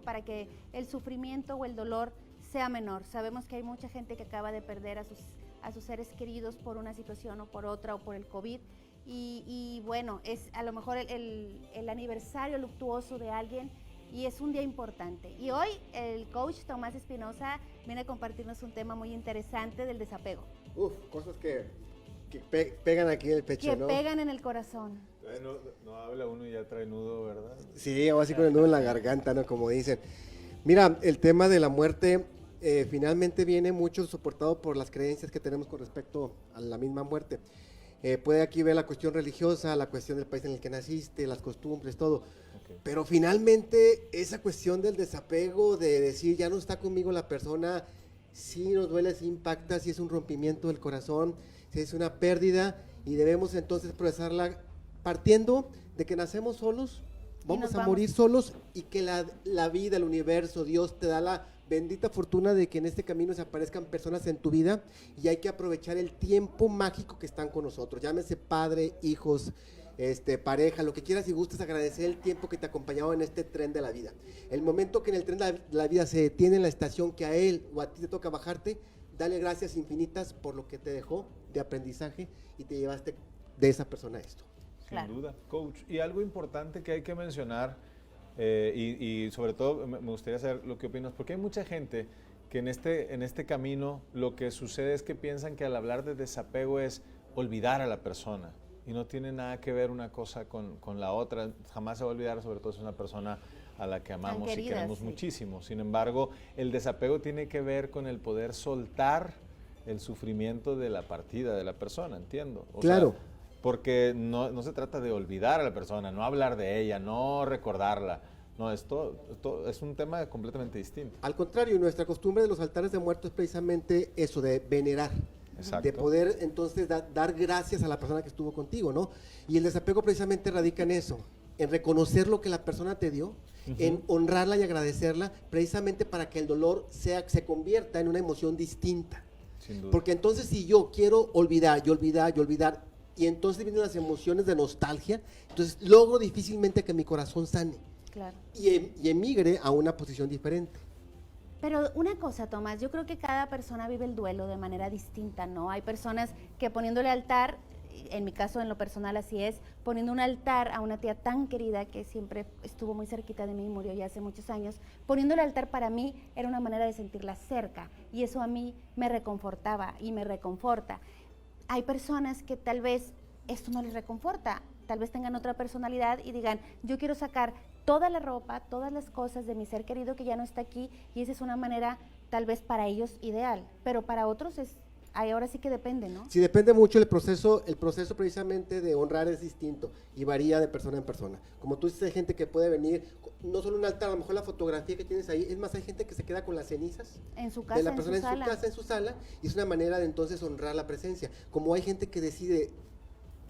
para que el sufrimiento o el dolor sea menor. Sabemos que hay mucha gente que acaba de perder a sus seres queridos por una situación o por otra o por el COVID. Y bueno, es a lo mejor el aniversario luctuoso de alguien y es un día importante. Y hoy el coach Tomás Espinosa viene a compartirnos un tema muy interesante del desapego. Cosas que pegan aquí en el pecho, ¿no? Que pegan en el corazón. No habla uno y ya trae nudo, ¿verdad? Sí, o así con el nudo en la garganta, ¿no? Como dicen. Mira, el tema de la muerte finalmente viene mucho soportado por las creencias que tenemos con respecto a la misma muerte. Puede aquí ver la cuestión religiosa, la cuestión del país en el que naciste, las costumbres, todo. Okay. Pero finalmente esa cuestión del desapego, de decir ya no está conmigo la persona, sí nos duele, sí impacta, sí es un rompimiento del corazón, sí es una pérdida y debemos entonces procesarla partiendo de que nacemos solos, vamos a morir solos y que la vida, el universo, Dios te da la bendita fortuna de que en este camino se aparezcan personas en tu vida y hay que aprovechar el tiempo mágico que están con nosotros, llámese padre, hijos, pareja, lo que quieras y gustes, agradecer el tiempo que te ha acompañado en este tren de la vida. El momento que en el tren de la vida se detiene en la estación que a él o a ti te toca bajarte, dale gracias infinitas por lo que te dejó de aprendizaje y te llevaste de esa persona a esto. Sin duda, coach. Y algo importante que hay que mencionar, y sobre todo me gustaría saber lo que opinas, porque hay mucha gente que en este camino lo que sucede es que piensan que al hablar de desapego es olvidar a la persona y no tiene nada que ver una cosa con la otra, jamás se va a olvidar, sobre todo si es una persona a la que amamos y queremos muchísimo. Sin embargo, el desapego tiene que ver con el poder soltar el sufrimiento de la partida de la persona, entiendo. Claro. Porque no se trata de olvidar a la persona, no hablar de ella, no recordarla. No, esto es un tema completamente distinto. Al contrario, nuestra costumbre de los altares de muertos es precisamente eso, de venerar. Exacto. De poder entonces dar gracias a la persona que estuvo contigo, ¿no? Y el desapego precisamente radica en eso, en reconocer lo que la persona te dio, en honrarla y agradecerla, precisamente para que el dolor se convierta en una emoción distinta. Sin duda. Porque entonces si yo quiero olvidar, y entonces vienen las emociones de nostalgia, entonces logro difícilmente que mi corazón sane. Claro. Y emigre a una posición diferente. Pero una cosa, Tomás, yo creo que cada persona vive el duelo de manera distinta, ¿no? Hay personas que poniéndole altar, en mi caso en lo personal así es, poniendo un altar a una tía tan querida que siempre estuvo muy cerquita de mí, murió ya hace muchos años, poniéndole altar para mí era una manera de sentirla cerca y eso a mí me reconfortaba y me reconforta. Hay personas que tal vez esto no les reconforta, tal vez tengan otra personalidad y digan, yo quiero sacar toda la ropa, todas las cosas de mi ser querido que ya no está aquí y esa es una manera tal vez para ellos ideal, pero para otros ahora sí que depende, ¿no? Sí, depende mucho el proceso precisamente de honrar es distinto y varía de persona en persona. Como tú dices, hay gente que puede venir, no solo un altar, a lo mejor la fotografía que tienes ahí, es más, hay gente que se queda con las cenizas en su casa, de la persona en su casa, en su sala, y es una manera de entonces honrar la presencia. Como hay gente que decide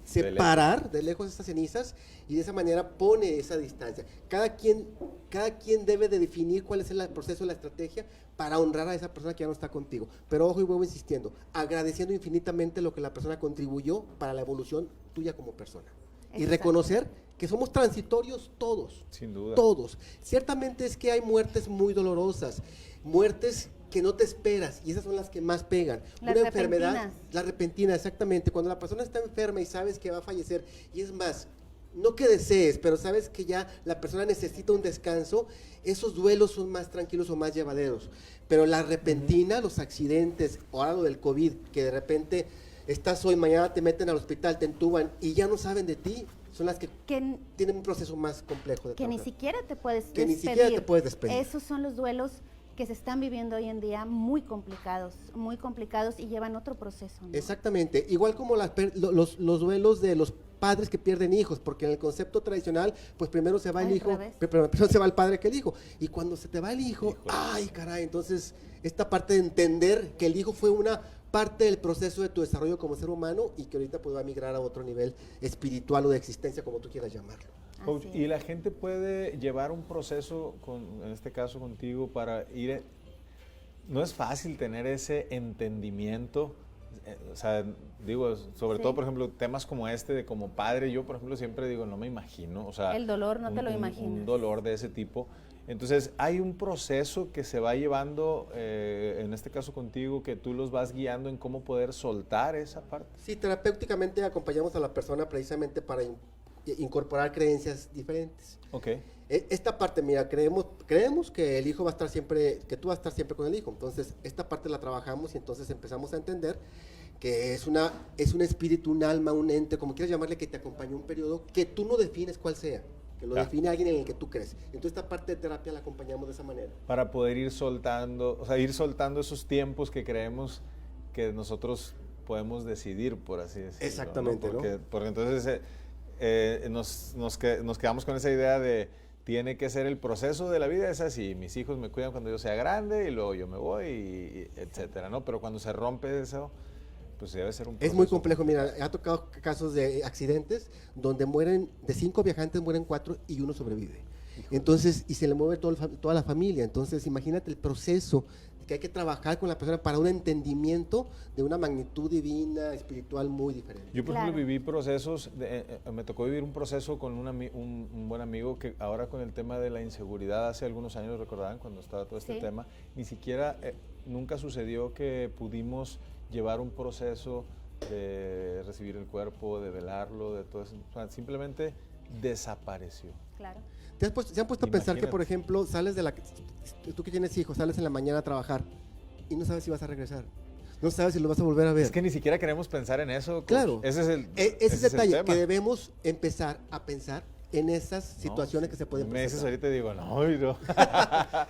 separar de lejos estas cenizas y de esa manera pone esa distancia. Cada quien debe de definir cuál es el proceso, la estrategia para honrar a esa persona que ya no está contigo. Pero ojo y vuelvo insistiendo, agradeciendo infinitamente lo que la persona contribuyó para la evolución tuya como persona. Exacto. Y reconocer que somos transitorios todos. Sin duda. Todos. Ciertamente es que hay muertes muy dolorosas, muertes que no te esperas y esas son las que más pegan. Las una repentinas. Enfermedad, la repentina, exactamente, cuando la persona está enferma y sabes que va a fallecer y es más, no que desees, pero sabes que ya la persona necesita un descanso, esos duelos son más tranquilos o más llevaderos, pero la repentina, los accidentes, ahora lo del COVID, que de repente estás hoy, mañana te meten al hospital, te entuban y ya no saben de ti, son las que tienen un proceso más complejo de que trabajar. Ni siquiera te puedes que despedir. Ni siquiera te puedes despedir. Esos son los duelos que se están viviendo hoy en día muy complicados y llevan otro proceso, ¿no? Exactamente, igual como los duelos de los padres que pierden hijos, porque en el concepto tradicional, pues primero se va el hijo, primero se va el padre que el hijo, y cuando se te va el hijo, ay caray, entonces esta parte de entender que el hijo fue una parte del proceso de tu desarrollo como ser humano y que ahorita pues va a migrar a otro nivel espiritual o de existencia, como tú quieras llamarlo. Coach, ¿y la gente puede llevar un proceso, en este caso contigo, para ir? No es fácil tener ese entendimiento, o sea, digo, sobre todo, por ejemplo, temas como este de como padre, yo, por ejemplo, siempre digo, no me imagino, o sea, el dolor no te lo imaginas. Un dolor de ese tipo. Entonces, hay un proceso que se va llevando, en este caso contigo, que tú los vas guiando en cómo poder soltar esa parte. Sí, terapéuticamente acompañamos a la persona precisamente para incorporar creencias diferentes. Ok. Esta parte, mira, creemos que el hijo va a estar siempre, que tú vas a estar siempre con el hijo. Entonces, esta parte la trabajamos y entonces empezamos a entender que es un espíritu, un alma, un ente, como quieras llamarle, que te acompañó un periodo que tú no defines cuál sea, que lo define alguien en el que tú crees. Entonces, esta parte de terapia la acompañamos de esa manera. Para poder ir soltando, o sea, ir soltando esos tiempos que creemos que nosotros podemos decidir, por así decirlo. Exactamente, ¿no? Porque entonces nos quedamos con esa idea de tiene que ser el proceso de la vida, es así, mis hijos me cuidan cuando yo sea grande y luego yo me voy, etcétera, ¿no? Pero cuando se rompe eso, pues debe ser un proceso. Es muy complejo, mira, ha tocado casos de accidentes donde mueren, de 5 viajantes mueren 4 y 1 sobrevive. Entonces, y se le mueve toda la familia. Entonces, imagínate el proceso que hay que trabajar con la persona para un entendimiento de una magnitud divina, espiritual muy diferente. Yo, por ejemplo, viví procesos, me tocó vivir un proceso con un buen amigo que ahora con el tema de la inseguridad, hace algunos años, recordaban cuando estaba todo este tema, ni siquiera, nunca sucedió que pudimos llevar un proceso de recibir el cuerpo, de velarlo, de todo eso. O sea, simplemente desapareció. Claro. ¿Se han puesto a pensar que, por ejemplo, tú que tienes hijos, sales en la mañana a trabajar y no sabes si vas a regresar? No sabes si lo vas a volver a ver. Es que ni siquiera queremos pensar en eso. Claro. Ese es el detalle, tema. que debemos empezar a pensar en esas situaciones que se pueden presentar. Me dices ahorita y digo, no.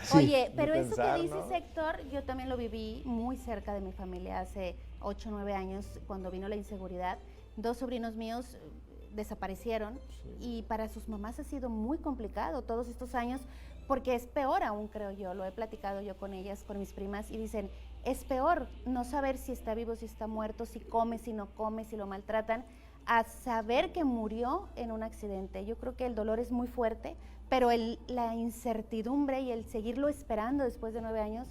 Sí. Oye, pero eso que dices, Héctor, yo también lo viví muy cerca de mi familia hace 8 o 9 años, cuando vino la inseguridad. 2 sobrinos míos desaparecieron y para sus mamás ha sido muy complicado todos estos años, porque es peor aún, creo yo, lo he platicado yo con ellas, con mis primas, y dicen, es peor no saber si está vivo, si está muerto, si come, si no come, si lo maltratan, a saber que murió en un accidente. Yo creo que el dolor es muy fuerte, pero la incertidumbre y el seguirlo esperando después de 9 años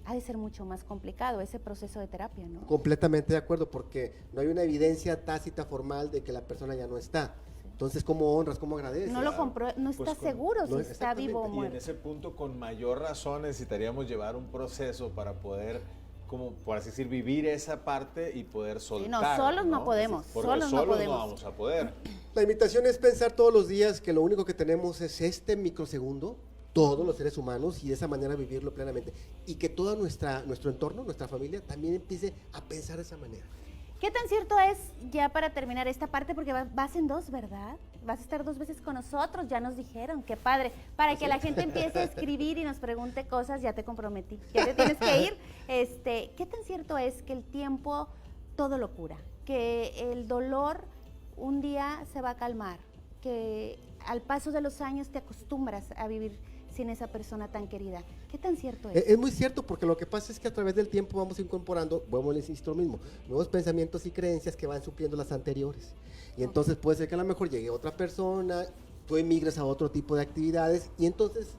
ha de ser mucho más complicado ese proceso de terapia, ¿no? Completamente de acuerdo, porque no hay una evidencia tácita formal de que la persona ya no está. Entonces, ¿cómo honras, cómo agradeces? No lo compró, no está seguro si está vivo o muerto. Y en ese punto, con mayor razón, necesitaríamos llevar un proceso para poder, como por así decir, vivir esa parte y poder soltar. No, solos no podemos, solos no podemos. No vamos a poder. La invitación es pensar todos los días que lo único que tenemos es este microsegundo, todos los seres humanos, y de esa manera vivirlo plenamente. Y que todo nuestro entorno, nuestra familia, también empiece a pensar de esa manera. ¿Qué tan cierto es, ya para terminar esta parte, porque vas en 2, ¿verdad? Vas a estar 2 veces con nosotros, ya nos dijeron, qué padre. Para que la gente empiece a escribir y nos pregunte cosas, ya te comprometí, ya te tienes que ir. ¿Qué tan cierto es que el tiempo todo lo cura? Que el dolor un día se va a calmar, que al paso de los años te acostumbras a vivir sin esa persona tan querida. ¿Qué tan cierto es? Es muy cierto, porque lo que pasa es que a través del tiempo vamos incorporando, vuelvo a insisto lo mismo, nuevos pensamientos y creencias que van supliendo las anteriores. Y entonces puede ser que a lo mejor llegue otra persona, tú emigres a otro tipo de actividades, y entonces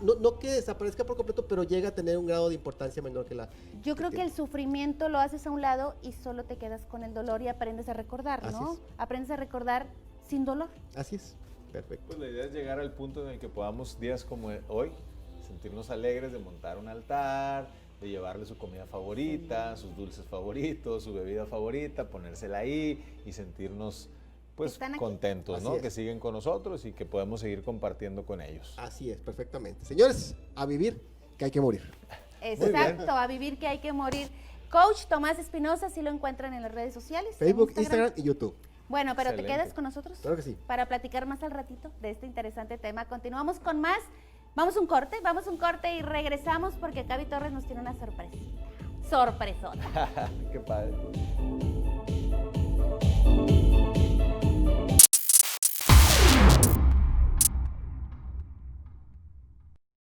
no que desaparezca por completo, pero llega a tener un grado de importancia menor que la... Yo creo que el sufrimiento lo haces a un lado y solo te quedas con el dolor y aprendes a recordar, ¿no? Así es. Aprendes a recordar sin dolor. Así es. Perfecto. Pues la idea es llegar al punto en el que podamos, días como hoy, sentirnos alegres de montar un altar, de llevarle su comida favorita, sus dulces favoritos, su bebida favorita, ponérsela ahí y sentirnos pues contentos, ¿no? Que siguen con nosotros y que podemos seguir compartiendo con ellos. Así es, perfectamente. Señores, a vivir que hay que morir. Exacto, a vivir que hay que morir. Coach Tomás Espinosa, si lo encuentran en las redes sociales. Facebook, Instagram y YouTube. Bueno, pero ¿te quedas con nosotros? Claro que sí. Para platicar más al ratito de este interesante tema. Continuamos con más. Vamos un corte y regresamos porque Gaby Torres nos tiene una sorpresita. Sorpresona. Qué padre.